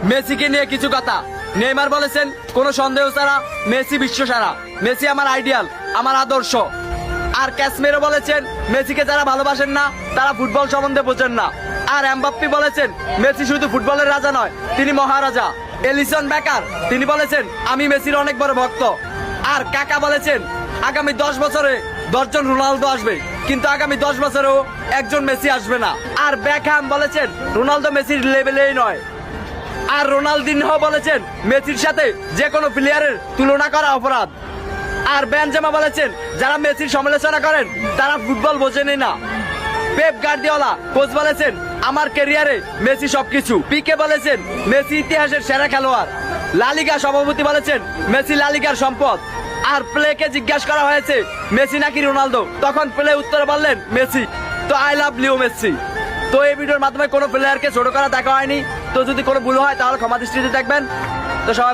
মেসিকে নিয়ে কিছু কথা। নেইমার বলেছেন কোনো সন্দেহ ছাড়া মেসি বিশ্ব সেরা, মেসি আমার আইডিয়াল, আমার আদর্শ। আর ক্যাসমেরো বলেছেন মেসিকে যারা ভালোবাসেন না তারা ফুটবল সম্বন্ধে বোঝেন না। আর এমবাপ্পে বলেছেন মেসি শুধু ফুটবলের রাজা নয়, তিনি মহারাজা। এলিসন বেকার তিনি বলেছেন আমি মেসির অনেক বড় ভক্ত। আর কাকা বলেছেন আগামী 10 বছরে 10 জন রোনালদো আসবে, কিন্তু আগামী 10 বছরেও একজন মেসি আসবে না। আর বেকহ্যাম বলেছেন রোনালদো মেসির লেভেলেই নয়। আর রোনালদিনহো বলেছেন মেসির সাথে যে কোনো প্লেয়ারের তুলনা করা অপরাধ। আর বেনজেমা বলেছেন যারা মেসির সমালোচনা করেন তারা ফুটবল বোঝেনই না। পেপ গার্দিওলা কোচ বলেছেন আমার ক্যারিয়ারে মেসি সবকিছু। পিকে বলেছেন মেসি ইতিহাসের সেরা খেলোয়াড়। লা লিগা সভাপতি বলেছেন মেসি লা লিগার সম্পদ। আর প্লেকে জিজ্ঞাসা করা হয়েছে মেসি নাকি রোনালদো, তখন প্লে উত্তরে বললেন মেসি। তো আই লাভ লিও মেসি। তো এই ভিডিওর মাধ্যমে কোনো প্লেয়ারকে ছোট করা দেখা হয়নি। তো যদি কোনো ভুল হয় তাহলে ক্ষমা দৃষ্টিতে দেখবেন। তো সবাই